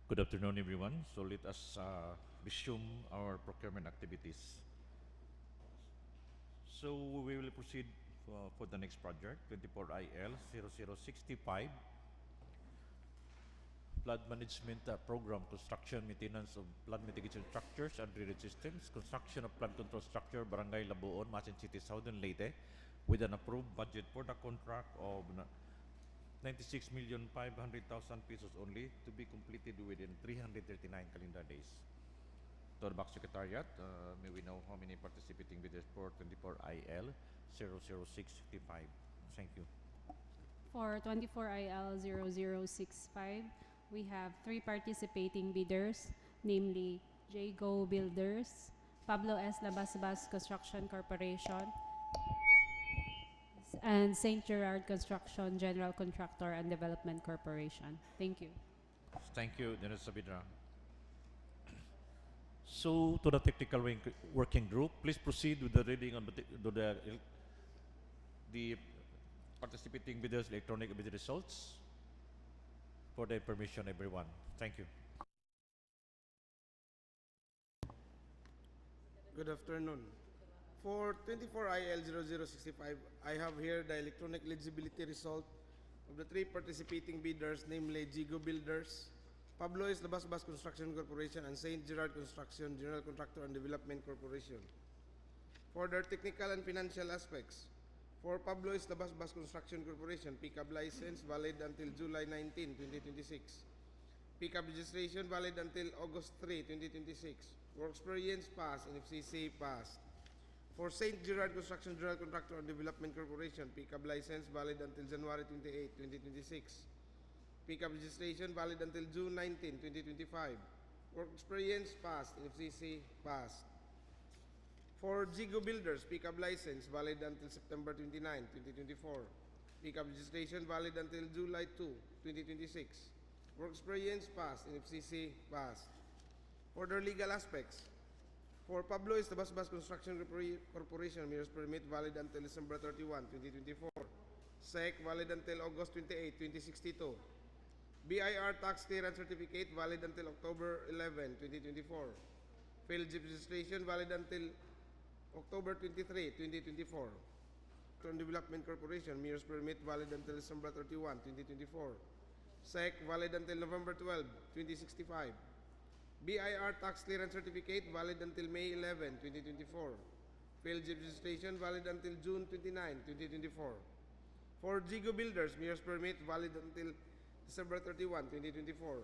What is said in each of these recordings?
Good afternoon, everyone. So let us resume our procurement activities. So we will proceed for the next project, 24IL 0065, Flood Management Program, Construction, Maintenance of Flood Mitigation Structures and Drainage Systems, Construction of Flood Control Structure, Barangay Labuon, MAASIN City, Southern Leyte, with an approved budget for the contract of 96,500,000 pesos only, to be completed within 339 calendar days. To the back secretariat, may we know how many participating bidders for 24IL 00665? Thank you. For 24IL 0065, we have 3 participating bidders, namely Jago Builders, Pablo S. Labasbas Construction Corporation, and St. Gerard Construction General Contractor and Development Corporation. Thank you. Thank you, Dennis Sabidra. So, to the technical working group, please proceed with the reading on the participating bidders' electronic bid results for the information of everyone. Thank you. Good afternoon. For 24IL 0065, I have here the electronic legibility result of the 3 participating bidders, namely Jigo Builders, Pablo S. Labasbas Construction Corporation, and St. Gerard Construction General Contractor and Development Corporation. For their technical and financial aspects, for Pablo S. Labasbas Construction Corporation, pickup license valid until July 19, 2026. Pickup registration valid until August 3, 2026. Work experience passed and FCC passed. For St. Gerard Construction General Contractor and Development Corporation, pickup license valid until January 28, 2026. Pickup registration valid until June 19, 2025. Work experience passed and FCC passed. For Jigo Builders, pickup license valid until September 29, 2024. Pickup registration valid until July 2, 2026. Work experience passed and FCC passed. For their legal aspects, for Pablo S. Labasbas Construction Corporation, Mayor's permit valid until December 31, 2024. SEC valid until August 28, 2062. BIR tax clearance certificate valid until October 11, 2024. Failed JIP registration valid until October 23, 2024. Development Corporation, Mayor's permit valid until December 31, 2024. SEC valid until November 12, 2065. BIR tax clearance certificate valid until May 11, 2024. Failed JIP registration valid until June 29, 2024. For Jigo Builders, Mayor's permit valid until December 31, 2024.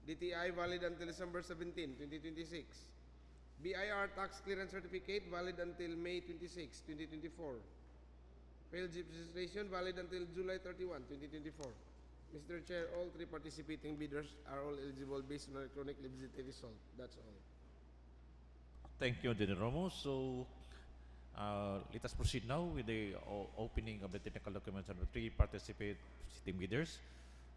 DTI valid until December 17, 2026. BIR tax clearance certificate valid until May 26, 2024. Failed JIP registration valid until July 31, 2024. Mr. Chair, all 3 participating bidders are all eligible based on electronic legibility result. That's all. Thank you, Engineer Romo. So, let us proceed now with the opening of the technical documents of the 3 participating bidders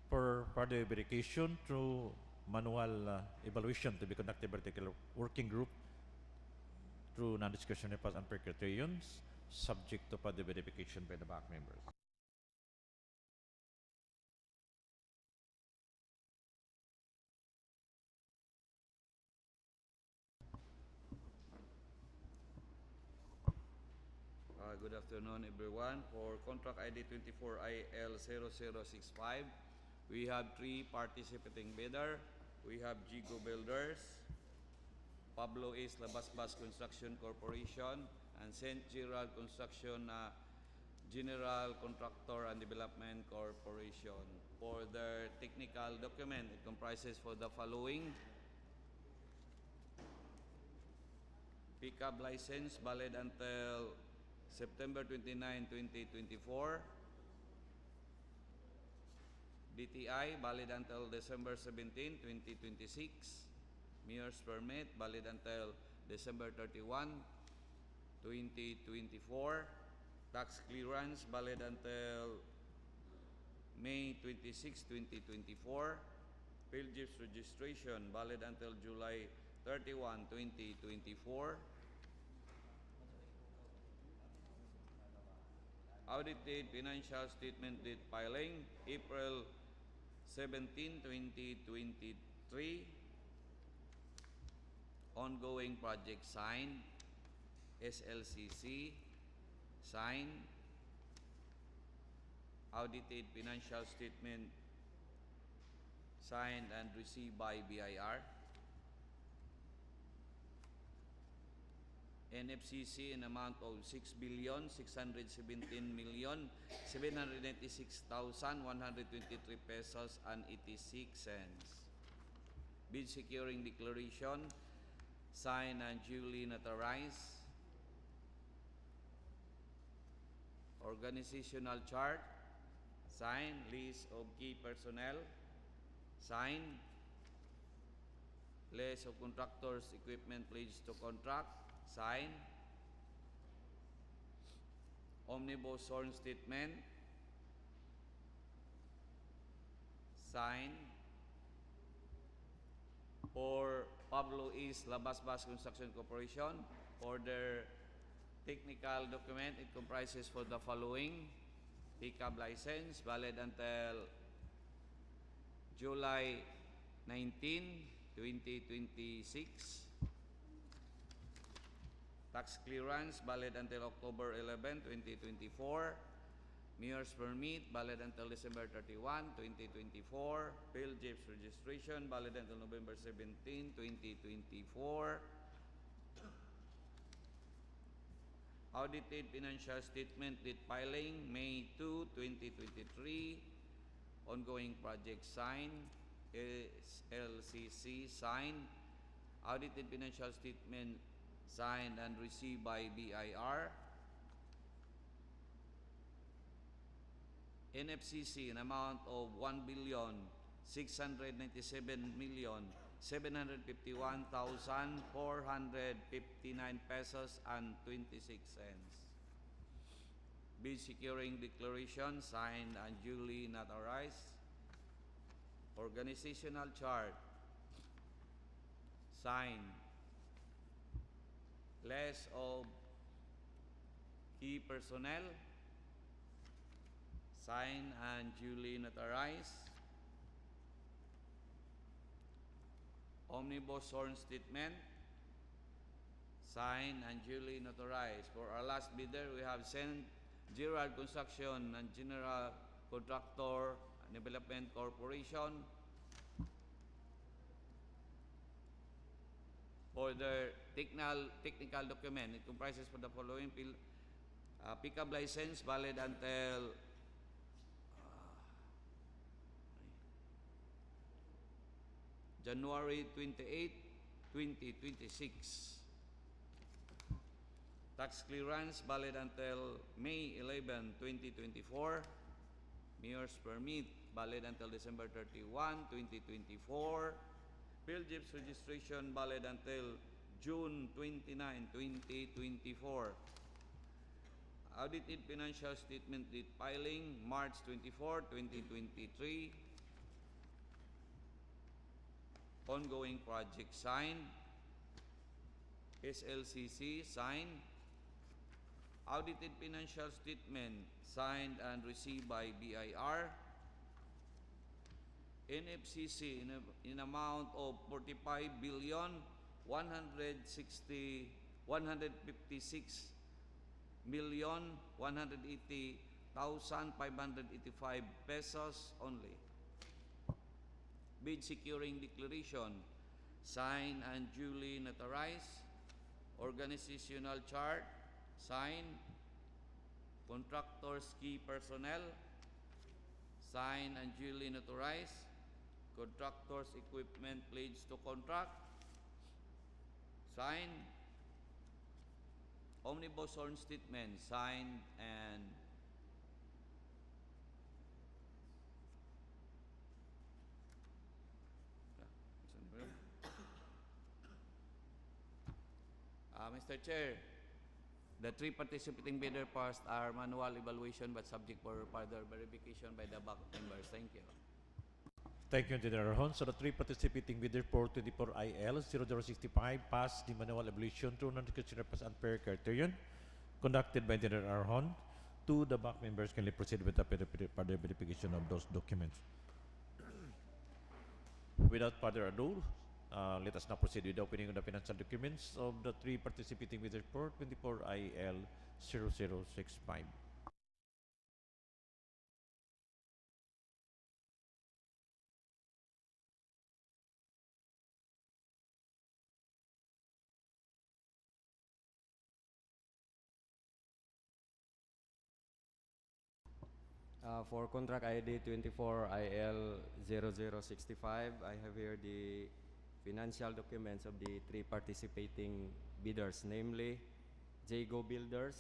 for further verification through manual evaluation to be conducted by the technical working group through non-discretionary pass and per criterions, subject to further verification by the back members. Good afternoon, everyone. For contract ID 24IL 0065, we have 3 participating bidder. We have Jigo Builders, Pablo S. Labasbas Construction Corporation, and St. Gerard Construction General Contractor and Development Corporation. For their technical document, it comprises for the following: pickup license valid until September 29, 2024. DTI valid until December 17, 2026. Mayor's permit valid until December 31, 2024. Tax clearance valid until May 26, 2024. Failed JIPS registration valid until July 31, 2024. Audited financial statement date filing April 17, 2022. 3. Ongoing project signed, SLCC, signed. Audited financial statement, signed and received by BIR. NFCC in amount of 6,617,796,123 pesos and 86 cents. Bid securing declaration, signed and duly notarized. Organizational chart, signed. List of key personnel, signed. List of contractors, equipment pledged to contract, signed. Omnibus sworn statement, signed. For Pablo East Labas-Bas Construction Corporation, for their technical document, it comprises for the following: pickup license, valid until July 19, 2026. Tax clearance, valid until October 11, 2024. Mayor's permit, valid until December 31, 2024. Bill Jeeps registration, valid until November 17, 2024. Audited financial statement date filing, May 2, 2023. Ongoing project signed, SLCC signed. Audited financial statement signed and received by BIR. NFCC an amount of 1,697,751,459 pesos and 26 cents. Bid securing declaration, signed and duly notarized. Organizational chart, signed. List of key personnel, signed and duly notarized. Omnibus sworn statement, signed and duly notarized. For our last bidder, we have St. Gerard Construction and General Contractor and Development Corporation. For the technical document, it comprises for the following: pickup license, valid until January 28, 2026. Tax clearance, valid until May 11, 2024. Mayor's permit, valid until December 31, 2024. Bill Jeeps registration, valid until June 29, 2024. Audited financial statement date filing, March 24, 2023. Ongoing project signed, SLCC signed. Audited financial statement signed and received by BIR. NFCC in amount of 45,156,180,585 pesos only. Bid securing declaration, signed and duly notarized. Organizational chart, signed. Contractors key personnel, signed and duly notarized. Contractors equipment pledged to contract, signed. Omnibus sworn statement, signed and Mr. Chair, the three participating bidder passed our manual evaluation but subject for further verification by the BAC members. Thank you. Thank you, Engineer Arjon. So the three participating bidder for 24IL0065 passed the manual evaluation through non-considered as unfair criterion conducted by Engineer Arjon. To the BAC members can proceed with the further verification of those documents. without further ado, let us now proceed with the opening of the financial documents of the three participating bidders for 24 IL 0065. For contract ID 24IL0065, I have here the financial documents of the three participating bidders, namely Jago Builders,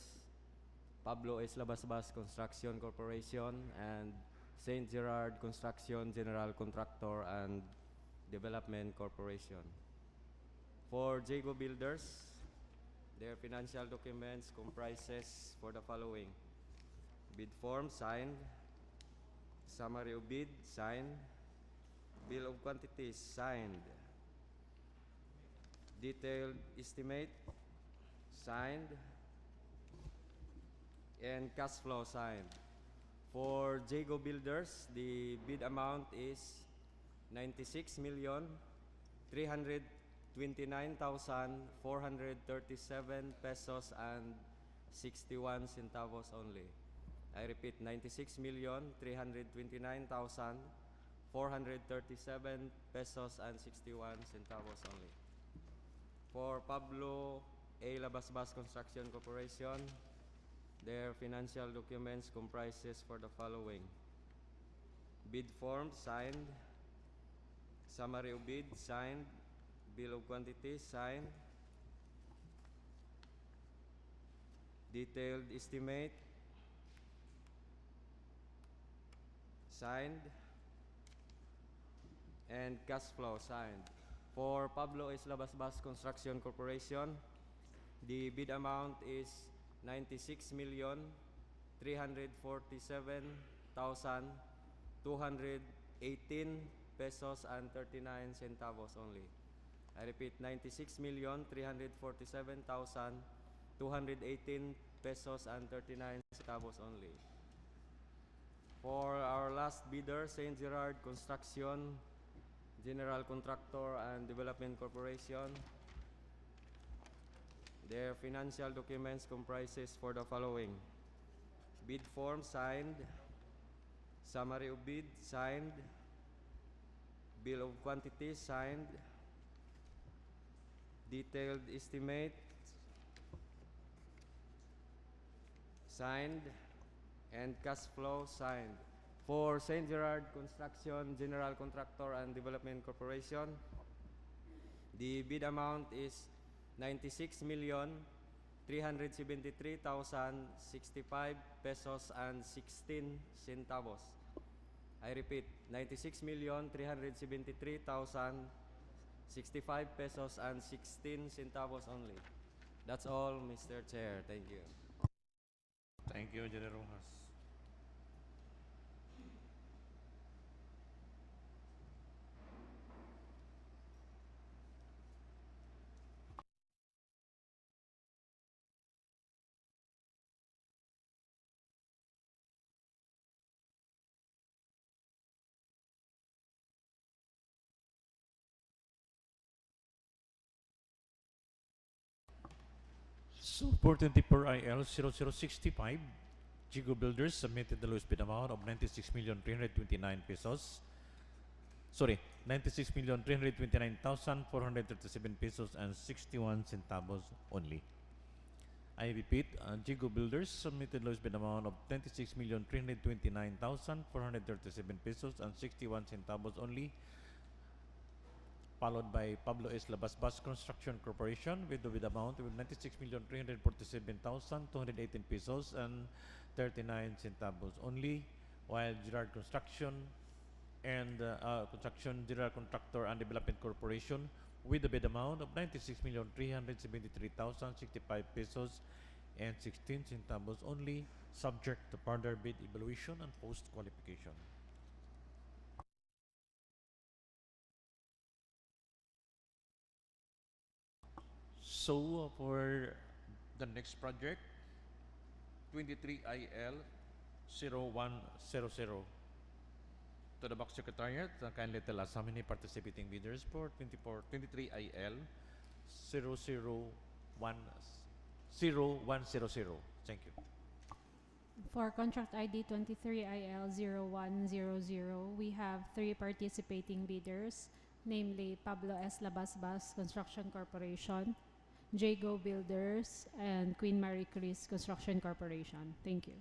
Pablo S. Labasbas Construction Corporation, and St. Gerard Construction General Contractor and Development Corporation. For Jago Builders, their financial documents comprises for the following: bid form signed, summary of bid signed, bill of quantities signed, detailed estimate signed, and cash flow signed. For Jago Builders, the bid amount is 96,329,437 pesos and 61 centavos only. I repeat, 96,329,437 pesos and 61 centavos only. For Pablo A. Labasbas Construction Corporation, their financial documents comprises for the following: bid form signed, summary of bid signed, bill of quantities signed, detailed estimate signed, and cash flow signed. For Pablo S. Labasbas Construction Corporation, the bid amount is 96,347,218 pesos and 39 centavos only. I repeat, 96,347,218 pesos and 39 centavos only. For our last bidder, St. Gerard Construction General Contractor and Development Corporation, their financial documents comprises for the following: bid form signed, summary of bid signed, bill of quantities signed, detailed estimate signed, and cash flow signed. For St. Gerard Construction General Contractor and Development Corporation, the bid amount is 96,373,065 pesos and 16 centavos. I repeat, 96,373,065 pesos and 16 centavos only. That's all, Mr. Chair. Thank you. Thank you, Engineer Rojas. So for 24 IL 0065, Jigo Builders submitted the lowest bid amount of 96,329 pesos. Sorry, 96,329,437 pesos and 61 centavos only. I repeat, Jigo Builders submitted lowest bid amount of 96,329,437 pesos and 61 centavos only, followed by Pablo S. Labasbas Construction Corporation with the bid amount of 96,347,218 pesos and 39 centavos only, while Gerard Construction and Construction General Contractor and Development Corporation with the bid amount of 96,373,065 pesos and 16 centavos only, subject to further bid evaluation and post-qualification. So for the next project, 23 IL 0100, To the box secretariat, kindly tell us how many participating bidders for 23 IL 00100. Thank you. For contract ID 23 IL 0100, we have 3 participating bidders, namely Pablo S. Labasbas Construction Corporation, Jago Builders, and Queen Marie Chris Construction Corporation. Thank you.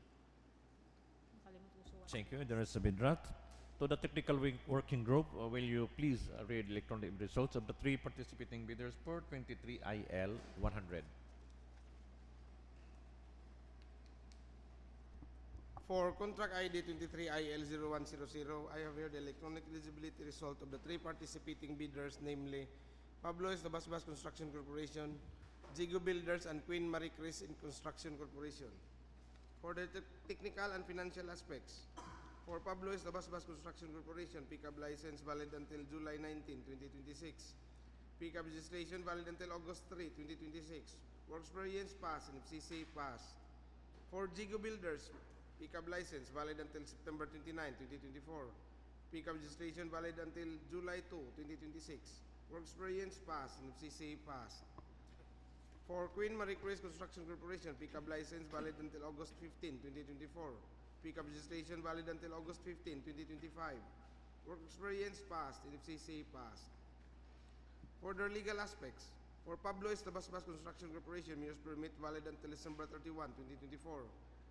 Thank you. There is a bid draft. To the technical working group, will you please read electronic results of the 3 participating bidders for 23 IL 100? For contract ID 23 IL 0100, I have here the electronic eligibility result of the 3 participating bidders, namely Pablo S. Labasbas Construction Corporation, Jigo Builders, and Queen Marie Chris in Construction Corporation. For the technical and financial aspects, for Pablo S. Labasbas Construction Corporation, pickup license valid until July 19, 2026. Pickup registration valid until August 3, 2026. Work experience pass and FCC pass. For Jigo Builders, pickup license valid until September 29, 2024. Pickup registration valid until July 2, 2026. Work experience pass and FCC pass. For Queen Marie Chris Construction Corporation, pickup license valid until August 15, 2024. Pickup registration valid until August 15, 2025. Work experience passed and FCC passed. For their legal aspects, for Pablo S. Labasbas Construction Corporation, mayor's permit valid until December 31, 2024.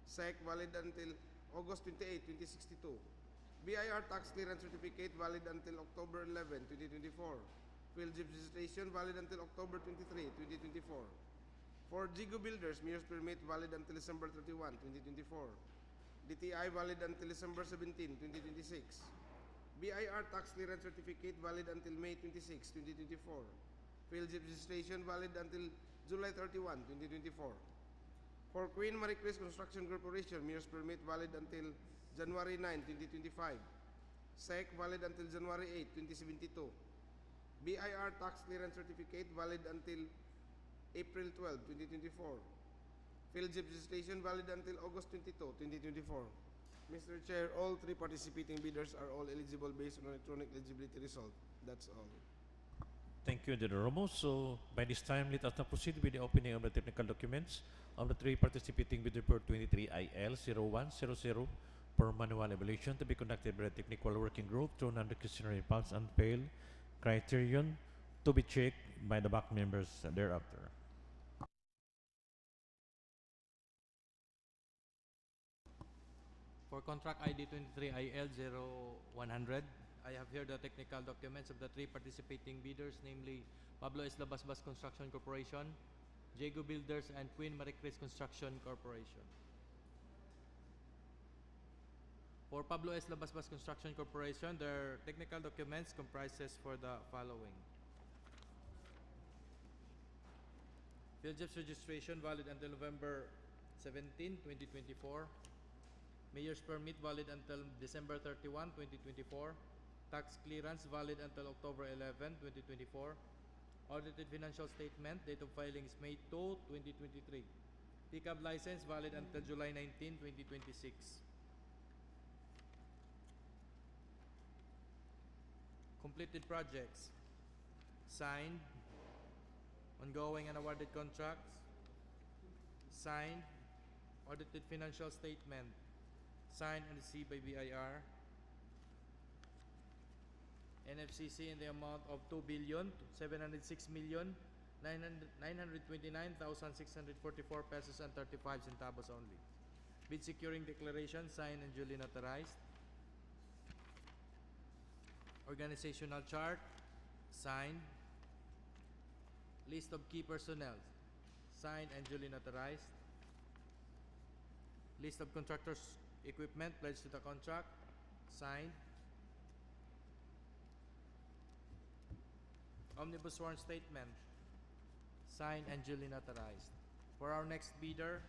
SEC valid until August 28, 2062. BIR tax clearance certificate valid until October 11, 2024. PhilJIP registration valid until October 23, 2024. For Jigo Builders, mayor's permit valid until December 31, 2024. DTI valid until December 17, 2026. BIR tax clearance certificate valid until May 26, 2024. PhilJIP registration valid until July 31, 2024. For Queen Marie Chris Construction Corporation, mayor's permit valid until January 9, 2025. SEC valid until January 8, 2072. BIR tax clearance certificate valid until April 12, 2024. PhilJIP registration valid until August 22, 2024. Mr. Chair, all 3 participating bidders are all eligible based on electronic eligibility result. That's all. Thank you, Engineer Ramos. So, by this time, let us now proceed with the opening of the technical documents of the 3 participating bidders for 23 IL 0100 for manual evaluation to be conducted by the technical working group through non-discretionary pass and fail criterion to be checked by the back members thereafter. For contract ID 23 IL 0100, I have here the technical documents of the 3 participating bidders, namely Pablo S. Labasbas Construction Corporation, Jago Builders, and Queen Marie Chris Construction Corporation. For Pablo S. Labasbas Construction Corporation, their technical documents comprises for the following. PhilJIP's registration valid until November 17, 2024. Mayor's permit valid until December 31, 2024. Tax clearance valid until October 11, 2024. Audited financial statement, date of filing is May 2, 2023. Pickup license valid until July 19, 2026. Completed projects, signed. Ongoing and awarded contracts, signed. Audited financial statement, signed and received by BIR. NFCC in the amount of 2,706,929,644 pesos and 35 centavos only. Bid securing declaration, signed and duly notarized. Organizational chart, signed. List of key personnel, signed and duly notarized. List of contractors' equipment pledged to the contract, signed. Omnibus sworn statement, signed and duly notarized. For our next bidder,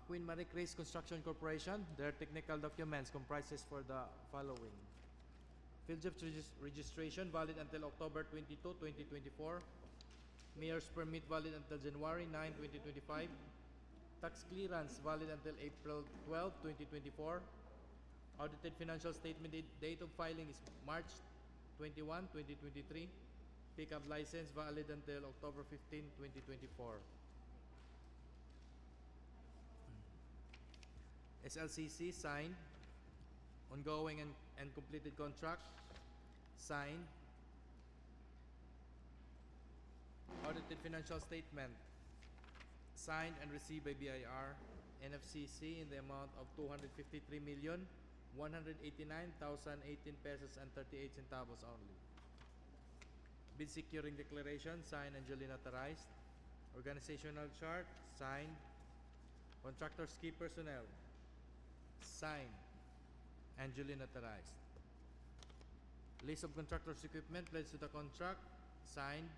Queen Marie Chris Construction Corporation, their technical documents comprises for the following. PhilJIP's registration valid until October 22, 2024. Mayor's permit valid until January 9, 2025. Tax clearance valid until April 12, 2024. Audited financial statement date of filing is March 21, 2023. Pickup license valid until October 15, 2024. SLCC signed. Ongoing and completed contract signed. Audited financial statement signed and received by BIR NFCC in the amount of 253,189,018 pesos and 38 centavos only. Bid securing declaration signed and duly notarized. Organizational chart signed. Contractors key personnel signed and duly notarized. List of contractors' equipment pledged to the contract signed.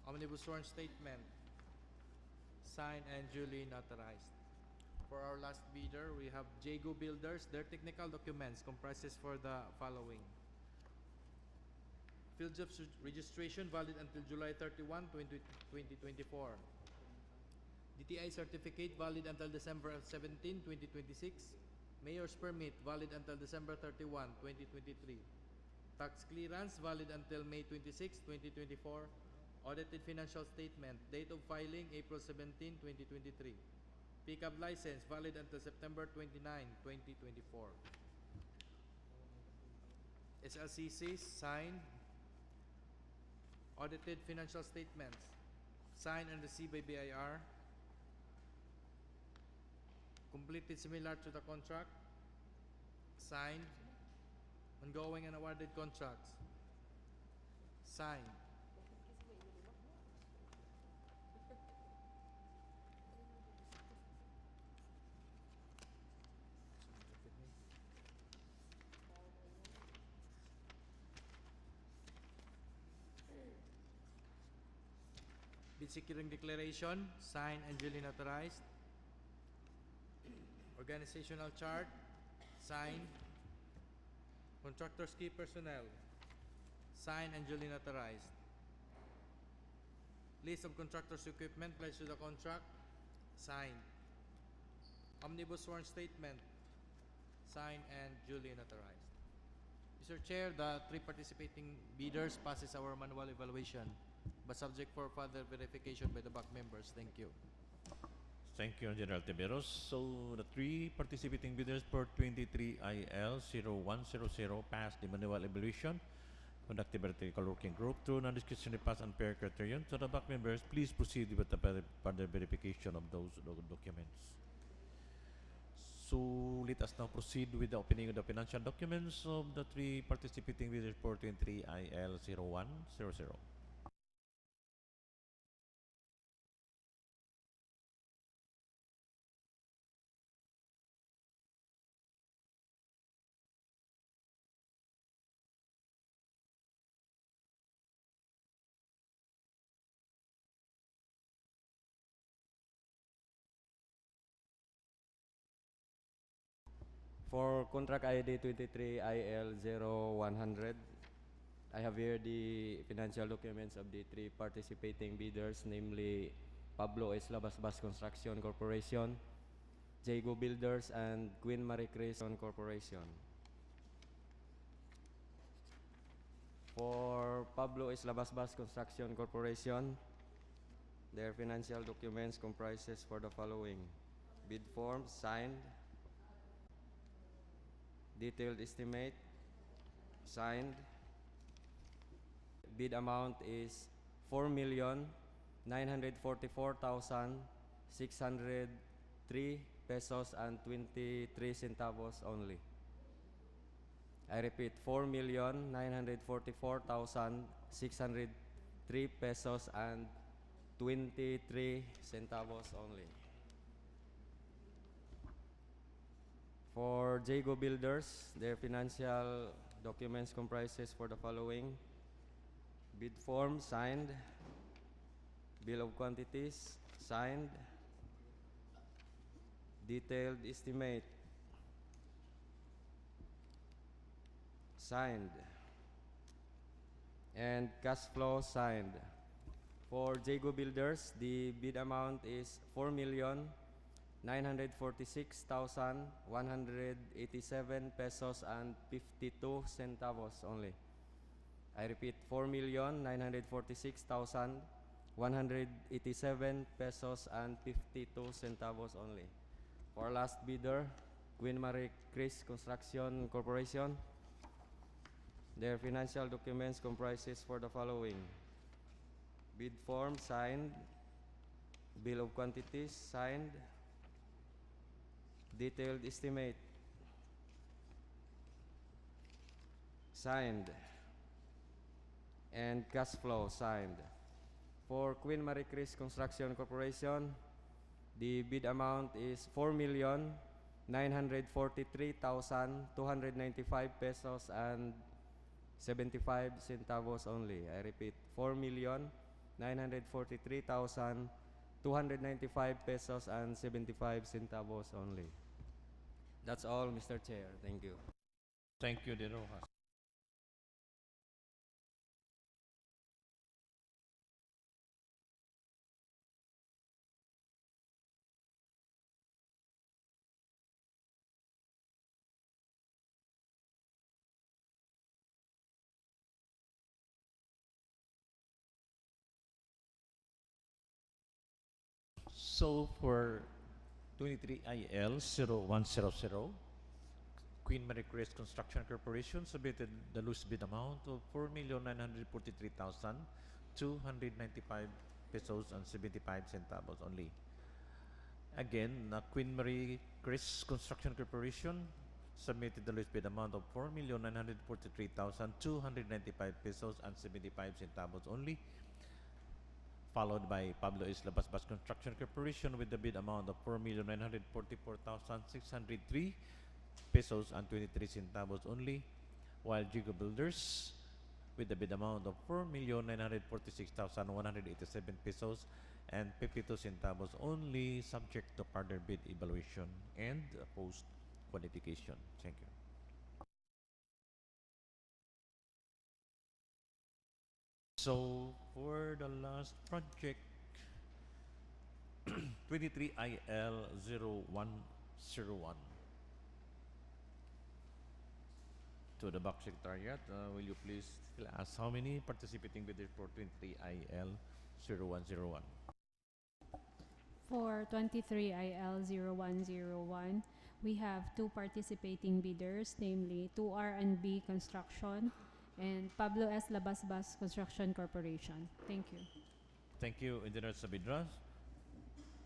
Omnibus sworn statement signed and duly notarized. For our last bidder, we have Jago Builders. Their technical documents comprises for the following: field jobs registration valid until July 31, 2024. DTI certificate valid until December 17, 2026. Mayor's permit valid until December 31, 2023. Tax clearance valid until May 26, 2024. Audited financial statement, date of filing April 17, 2023. Pickup license valid until September 29, 2024. SLCC signed. Audited financial statements signed and received by BIR. Completed similar to the contract signed. Ongoing and awarded contracts signed. Bid securing declaration signed and duly notarized. Organizational chart signed. Contractors key personnel signed and duly notarized. List of contractors' equipment pledged to the contract signed. Omnibus sworn statement signed and duly notarized. Mr. Chair, the 3 participating bidders passes our manual evaluation, but subject for further verification by the back members. Thank you. Thank you, General Tiberos. So the 3 participating bidders for 23IL0100 passed the manual evaluation conducted by the technical working group through non-discretionary pass and fair criterion. So the back members, please proceed with the further verification of those documents. So let us now proceed with the opening of the financial documents of the 3 participating bidders for 23IL0100. For contract ID 23IL0100, I have here the financial documents of the 3 participating bidders, namely Pablo S. Labasbas Construction Corporation, Jago Builders, and Queen Marie Creation Corporation. For Pablo S. Labasbas Construction Corporation, their financial documents comprises for the following: bid form signed, detailed estimate signed. Bid amount is 4,944,603 pesos and 23 centavos only. I repeat, 4,944,603 pesos and 23 centavos only. For Jago Builders, their financial documents comprises for the following: bid form signed, bill of quantities signed, detailed estimate signed, and cash flow signed. For Jago Builders, the bid amount is 946,187 pesos and 52 centavos only. I repeat, 4,946,187 pesos and 52 centavos only. For last bidder, Queen Marie Chris Construction Corporation. Their financial documents comprises for the following: bid form signed, bill of quantities signed, detailed estimate signed, and cash flow signed. For Queen Marie Chris Construction Corporation, the bid amount is 4,943,295 pesos and 75 centavos only. I repeat, 4,943,295 pesos and 75 centavos only. That's all, Mr. Chair. Thank you. Thank you, Engineer Rojas. So for 23IL 0100, Queen Marie Chris Construction Corporation submitted the lowest bid amount of 4,943,295 pesos and 75 centavos only. Again, Queen Marie Chris Construction Corporation submitted the lowest bid amount of 4,943,295 pesos and 75 centavos only, followed by Pablo Isla Basbas Construction Corporation with the bid amount of 4,944,603 pesos and 23 centavos only, while Jigo Builders with the bid amount of 4,946,187 pesos and 52 centavos only, subject to further bid evaluation and post qualification. Thank you. So for the last project, 23IL 0101. To the back secretariat, will you please tell us how many participating bidders for 23IL 0101? For 23IL0101, we have 2 participating bidders, namely 2R&B Construction and Pablo S. Labasbas Construction Corporation. Thank you. Thank you, Engineer Sabidra.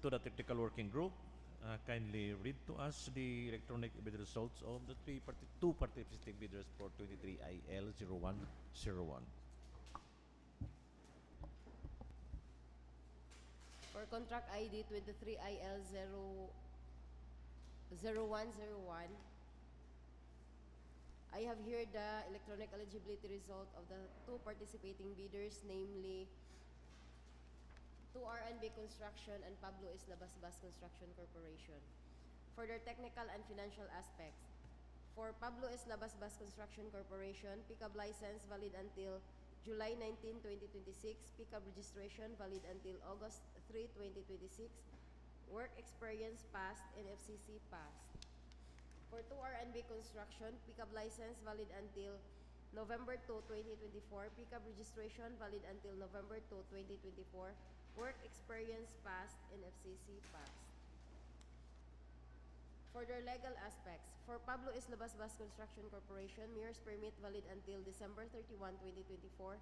To the technical working group, kindly read to us the electronic bid results of the 2 participating bidders for 23IL 0101. For contract ID 23IL 0101, I have here the electronic eligibility result of the 2 participating bidders, namely 2R&B Construction and Pablo Isla Basbas Construction Corporation. For their technical and financial aspects, for Pablo Isla Basbas Construction Corporation, pickup license valid until July 19, 2026, pickup registration valid until August 3, 2026, work experience passed, and FCC passed. For 2R&B Construction, pickup license valid until November 2, 2024, pickup registration valid until November 2, 2024, work experience passed, and FCC passed. For their legal aspects, for Pablo Isla Basbas Construction Corporation, mayor's permit valid until December 31, 2024,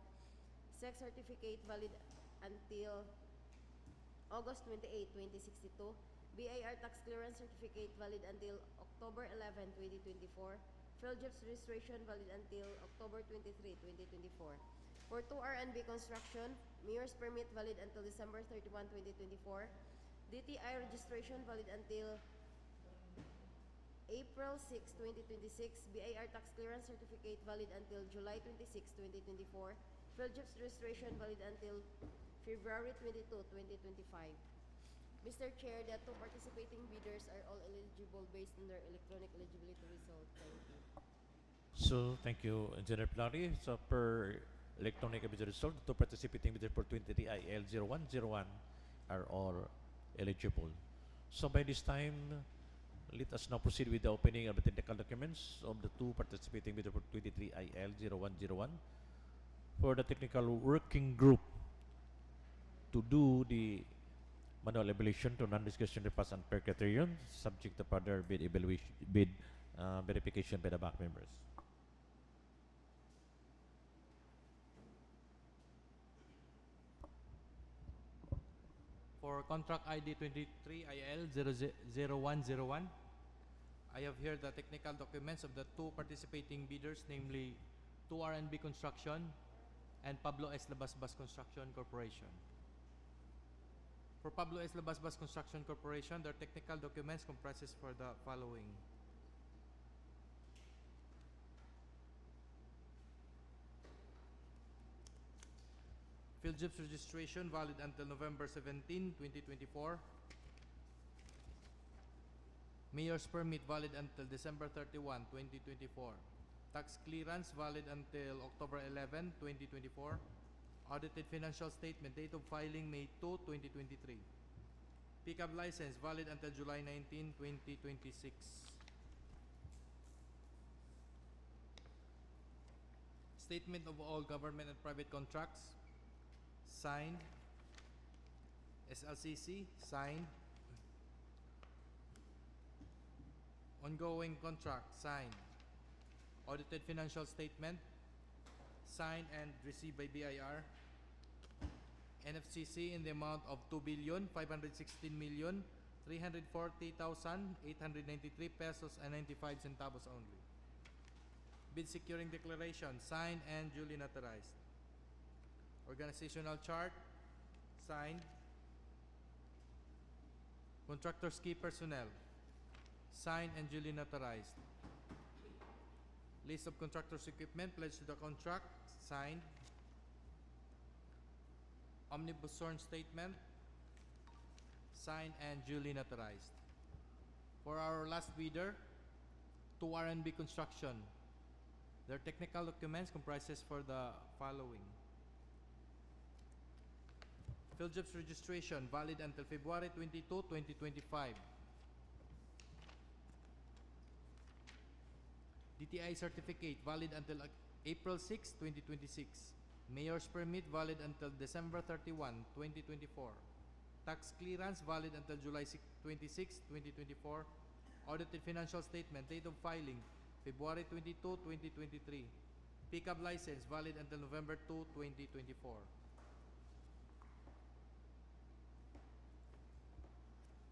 sex certificate valid until August 28, 2062, BIR tax clearance certificate valid until October 11, 2024, Philjeps registration valid until October 23, 2024. For 2R&B Construction, mayor's permit valid until December 31, 2024, DTI registration valid until April 6, 2026, BIR tax clearance certificate valid until July 26, 2024, Philjeps registration valid until February 22, 2025. Mr. Chair, the 2 participating bidders are all eligible based on their electronic eligibility result. Thank you. So thank you, Engineer Pilari. So per electronic bid result, the 2 participating bidders for 23IL 0101 are all eligible. So by this time, let us now proceed with the opening of the technical documents of the two participating bidder for 23 IL 0101 for the technical working group to do the manual evaluation to non-discretionary pass and per criterion subject to further bid evaluation, bid verification by the back members. For contract ID 23 IL 0101, I have here the technical documents of the two participating bidders, namely 2RNB Construction and Pablo S. Labasbas Construction Corporation. For Pablo S. Labasbas Construction Corporation, their technical documents comprises for the following. PhilJobs registration valid until November 17, 2024. Mayor's permit valid until December 31, 2024. Tax clearance valid until October 11, 2024. Audited financial statement, date of filing May 2, 2023. Pickup license valid until July 19, 2026. Statement of all government and private contracts signed. SLCC signed. Ongoing contract signed. Audited financial statement signed and received by BIR. NFCC in the amount of 2,516,340,893 pesos and 95 centavos only. Bid securing declaration signed and duly notarized. Organizational chart signed. Contractors key personnel signed and duly notarized. List of contractors equipment pledged to the contract signed. Omnibus sworn statement signed and duly notarized. For our last bidder, 2RNB Construction, their technical documents comprises for the following. PhilJobs registration valid until February 22, 2025. DTI certificate valid until April 6, 2026. Mayor's permit valid until December 31, 2024. Tax clearance valid until July 26, 2024. Audited financial statement, date of filing February 22, 2023. Pickup license valid until November 2, 2024.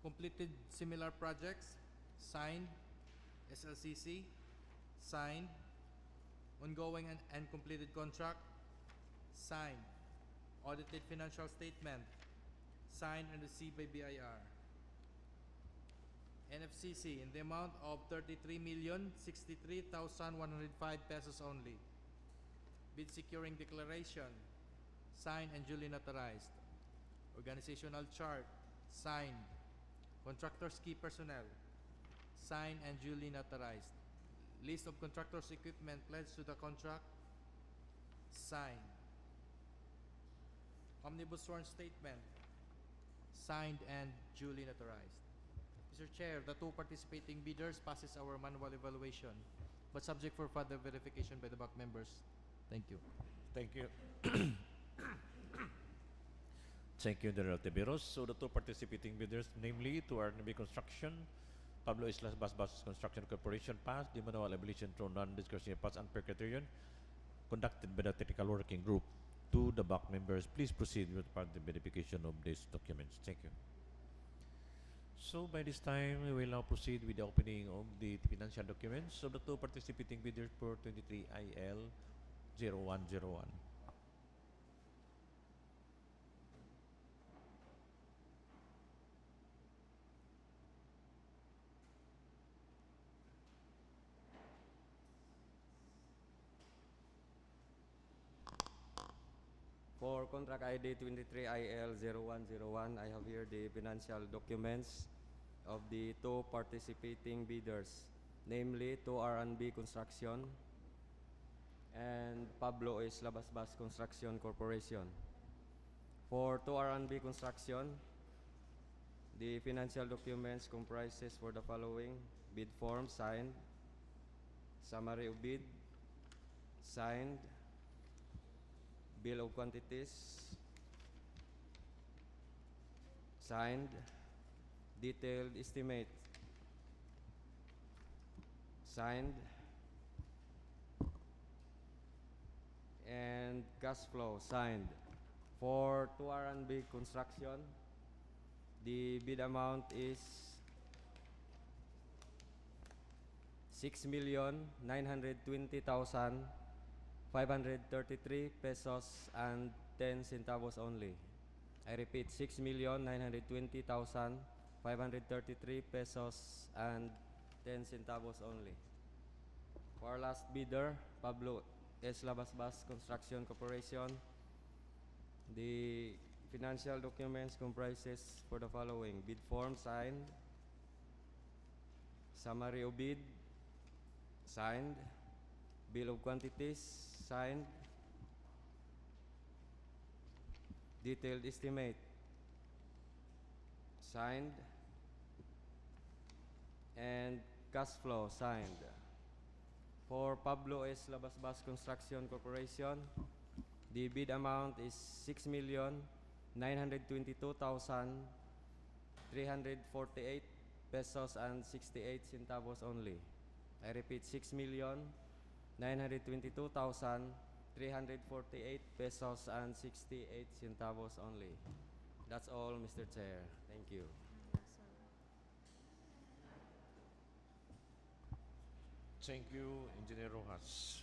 Completed similar projects signed. SLCC signed. Ongoing and completed contract signed. Audited financial statement signed and received by BIR. NFCC in the amount of 33,063,105 pesos only. Bid securing declaration signed and duly notarized. Organizational chart signed. Contractors key personnel signed and duly notarized. List of contractors equipment pledged to the contract signed. Omnibus sworn statement signed and duly notarized. Mr. Chair, the two participating bidders passes our manual evaluation, but subject for further verification by the back members. Thank you. Thank you. Thank you, General Tiberos. So the two participating bidders, namely 2RNB Construction, Pablo Islas Basbas Construction Corporation, passed the manual evaluation through non-discretionary pass and per criterion conducted by the technical working group. To the back members, please proceed with part the verification of these documents. Thank you. So by this time, we will now proceed with the opening of the financial documents of the two participating bidders for 23 IL 0101. For contract ID 23 IL 0101, I have here the financial documents of the two participating bidders, namely 2RNB Construction and Pablo S. Labasbas Construction Corporation. For 2RNB Construction, The financial documents comprises for the following: bid form signed, summary of bid signed, bill of quantities signed, detailed estimate signed, and cash flow signed. For 2 construction, the bid amount is 6,920,533 pesos and 10 centavos only. I repeat, 6,920,533 pesos and 10 centavos only. For our last bidder, Pablo S. Labasbas Construction Corporation, the financial documents comprises for the following: bid form signed, summary of bid signed, bill of quantities signed, detailed estimate signed, and cash flow signed. For Pablo S. Labasbas Construction Corporation, the bid amount is 6,922,348 pesos and 68 centavos only. I repeat, 6,922,348 pesos and 68 centavos only. That's all, Mr. Chair. Thank you. Thank you, Engineer Rojas.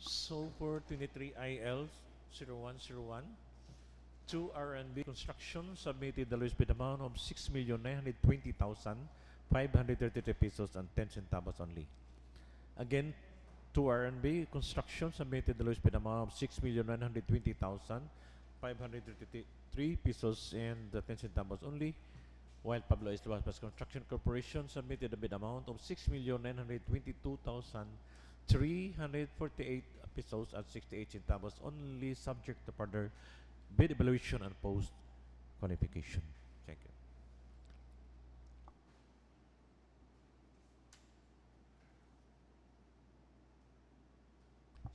So for 23 IL 0101, 2 R&B Construction submitted the lowest bid amount of 6,920,533 pesos and 10 centavos only. Again, 2 R&B Construction submitted the lowest bid amount of 6,920,533 pesos and 10 centavos only, while Pablo S. Labasbas Construction Corporation submitted a bid amount of 6,922,348 pesos and 68 centavos only, subject to further bid evaluation and post qualification. Thank you.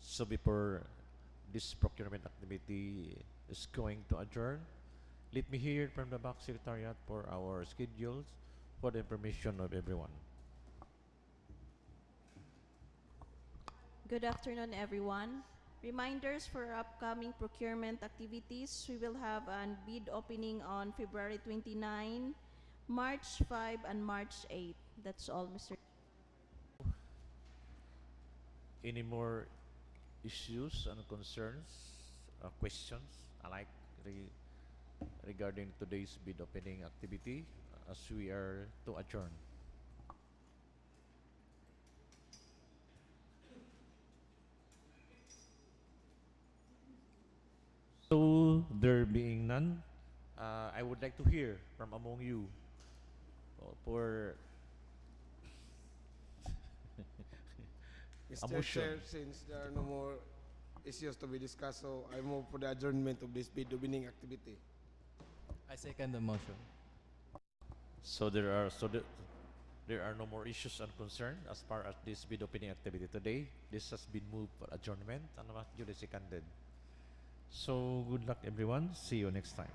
So before this procurement activity is going to adjourn, let me hear from the back secretariat for our schedules for the information of everyone. Good afternoon, everyone. Reminders for upcoming procurement activities: we will have a bid opening on February 29, March 5, and March 8. That's all, Mr. Any more issues and concerns, questions regarding today's bid opening activity as we are to adjourn? So, there being none, I would like to hear from among you for a Mr. motion. Chair, since there are no more issues to be discussed, so I move for the adjournment of this bid opening activity. I second the motion. So there are no more issues and concern as far as this bid opening activity today. This has been moved for adjournment and was duly seconded. So good luck, everyone. See you next time.